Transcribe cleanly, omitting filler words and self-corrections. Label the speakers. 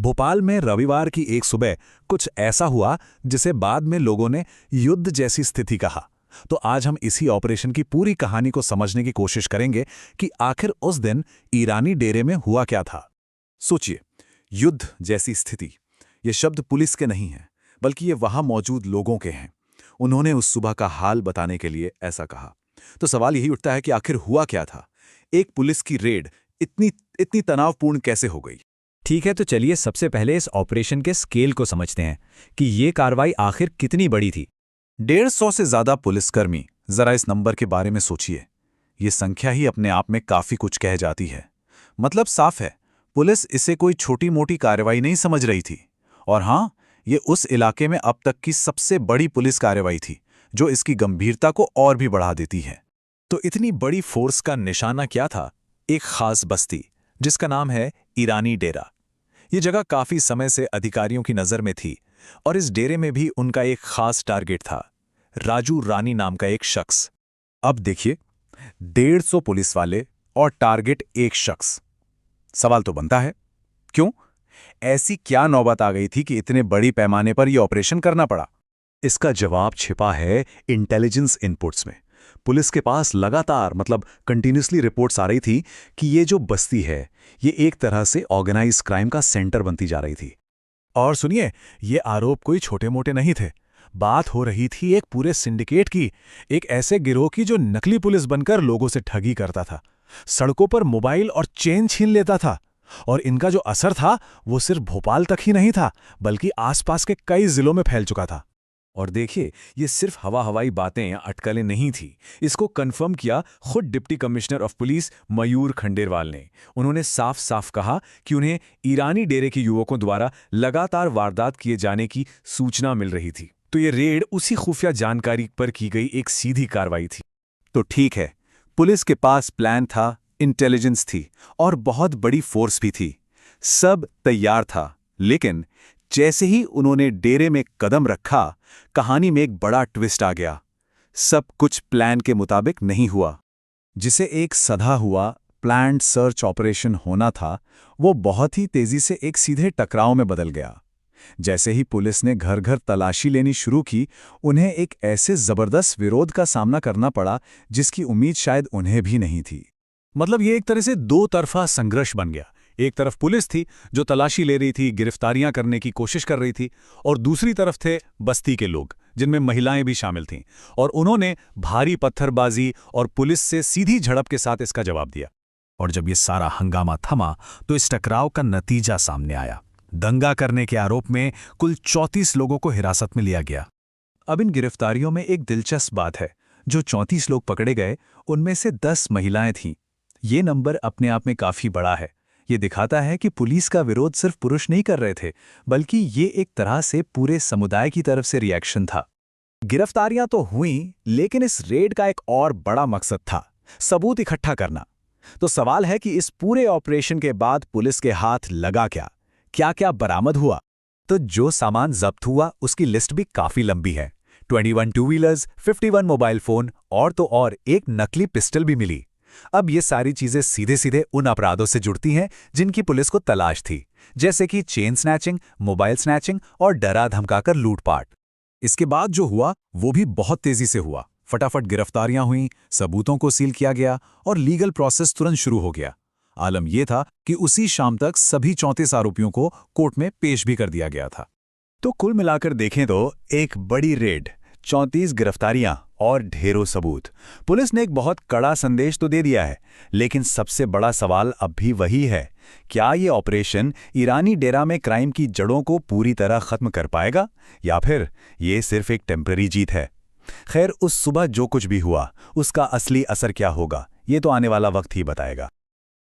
Speaker 1: भोपाल में रविवार की एक सुबह कुछ ऐसा हुआ जिसे बाद में लोगों ने युद्ध जैसी स्थिति कहा। तो आज हम इसी ऑपरेशन की पूरी कहानी को समझने की कोशिश करेंगे कि आखिर उस दिन ईरानी डेरे में हुआ क्या था। सोचिए, युद्ध जैसी स्थिति, ये शब्द पुलिस के नहीं हैं, बल्कि ये वहां मौजूद लोगों के हैं। उन्होंने उस सुबह का हाल बताने के लिए ऐसा कहा। तो सवाल यही उठता है कि आखिर हुआ क्या था? एक पुलिस की रेड इतनी तनावपूर्ण कैसे हो गई?
Speaker 2: ठीक है, तो चलिए सबसे पहले इस ऑपरेशन के स्केल को समझते हैं कि ये कार्रवाई आखिर कितनी बड़ी थी।
Speaker 1: 150 से ज्यादा पुलिसकर्मी। जरा इस नंबर के बारे में सोचिए। ये संख्या ही अपने आप में काफी कुछ कह जाती है। मतलब साफ है, पुलिस इसे कोई छोटी मोटी कार्रवाई नहीं समझ रही थी। और हां, ये उस इलाके में अब तक की सबसे बड़ी पुलिस कार्रवाई थी, जो इसकी गंभीरता को और भी बढ़ा देती है। तो इतनी बड़ी फोर्स का निशाना क्या था? एक खास बस्ती जिसका नाम है ईरानी डेरा। ये जगह काफी समय से अधिकारियों की नजर में थी और इस डेरे में भी उनका एक खास टारगेट था, राजू रानी नाम का एक शख्स। अब देखिए, 150 पुलिस वाले और टारगेट एक शख्स। सवाल तो बनता है, क्यों? ऐसी क्या नौबत आ गई थी कि इतने बड़ी पैमाने पर यह ऑपरेशन करना पड़ा? इसका जवाब छिपा है इंटेलिजेंस इनपुट्स में। पुलिस के पास लगातार कंटिन्यूसली रिपोर्ट्स आ रही थी कि ये जो बस्ती है, ये एक तरह से ऑर्गेनाइज क्राइम का सेंटर बनती जा रही थी। और सुनिए, ये आरोप कोई छोटे मोटे नहीं थे। बात हो रही थी एक पूरे सिंडिकेट की, एक ऐसे गिरोह की जो नकली पुलिस बनकर लोगों से ठगी करता था, सड़कों पर मोबाइल और चेन छीन लेता था। और इनका जो असर था वो सिर्फ भोपाल तक ही नहीं था, बल्कि आसपास के कई जिलों में फैल चुका था। और देखिए, ये सिर्फ हवाई बातें या अटकलें नहीं थी। इसको कंफर्म किया खुद डिप्टी कमिश्नर ऑफ पुलिस मयूर खंडेरवाल ने। उन्होंने साफ साफ कहा कि उन्हें ईरानी डेरे के युवकों द्वारा लगातार वारदात किए जाने की सूचना मिल रही थी। तो ये रेड उसी खुफिया जानकारी पर की गई एक सीधी कार्रवाई थी। तो ठीक है, पुलिस के पास प्लान था, इंटेलिजेंस थी और बहुत बड़ी फोर्स भी थी। सब तैयार था, लेकिन जैसे ही उन्होंने डेरे में कदम रखा, कहानी में एक बड़ा ट्विस्ट आ गया। सब कुछ प्लान के मुताबिक नहीं हुआ। जिसे एक सधा हुआ प्लान्ड सर्च ऑपरेशन होना था, वो बहुत ही तेजी से एक सीधे टकराव में बदल गया। जैसे ही पुलिस ने घर घर तलाशी लेनी शुरू की, उन्हें एक ऐसे जबरदस्त विरोध का सामना करना पड़ा जिसकी उम्मीद शायद उन्हें भी नहीं थी। मतलब ये एक तरह से दो तरफा संघर्ष बन गया। एक तरफ पुलिस थी जो तलाशी ले रही थी, गिरफ्तारियां करने की कोशिश कर रही थी, और दूसरी तरफ थे बस्ती के लोग, जिनमें महिलाएं भी शामिल थीं। और उन्होंने भारी पत्थरबाजी और पुलिस से सीधी झड़प के साथ इसका जवाब दिया। और जब ये सारा हंगामा थमा, तो इस टकराव का नतीजा सामने आया। दंगा करने के आरोप में कुल 34 लोगों को हिरासत में लिया गया। अब इन गिरफ्तारियों में एक दिलचस्प बात है, जो 34 लोग पकड़े गए, उनमें से 10 महिलाएं थीं। ये नंबर अपने आप में काफी बड़ा है। ये दिखाता है कि पुलिस का विरोध सिर्फ पुरुष नहीं कर रहे थे, बल्कि ये एक तरह से पूरे समुदाय की तरफ से रिएक्शन था। गिरफ्तारियां तो हुईं, लेकिन इस रेड का एक और बड़ा मकसद था, सबूत इकट्ठा करना। तो सवाल है कि इस पूरे ऑपरेशन के बाद पुलिस के हाथ लगा क्या? क्या क्या बरामद हुआ? तो जो सामान जब्त हुआ उसकी लिस्ट भी काफी लंबी है। 21 टू व्हीलर्स, 51 मोबाइल फोन और तो और एक नकली पिस्टल भी मिली। अब ये सारी चीजें सीधे सीधे उन अपराधों से जुड़ती हैं जिनकी पुलिस को तलाश थी, जैसे कि चेन स्नैचिंग, मोबाइल स्नैचिंग और डरा धमकाकर लूटपाट। इसके बाद जो हुआ वो भी बहुत तेजी से हुआ। फटाफट गिरफ्तारियां हुईं, सबूतों को सील किया गया और लीगल प्रोसेस तुरंत शुरू हो गया। आलम यह था कि उसी शाम तक सभी 34 आरोपियों को कोर्ट में पेश भी कर दिया गया था। तो कुल मिलाकर देखें तो एक बड़ी रेड, 34 गिरफ्तारियां और ढेरों सबूत। पुलिस ने एक बहुत कड़ा संदेश तो दे दिया है, लेकिन सबसे बड़ा सवाल अब भी वही है, क्या ये ऑपरेशन ईरानी डेरा में क्राइम की जड़ों को पूरी तरह खत्म कर पाएगा, या फिर ये सिर्फ एक टेम्पररी जीत है? खैर, उस सुबह जो कुछ भी हुआ, उसका असली असर क्या होगा, ये तो आने वाला वक्त ही बताएगा।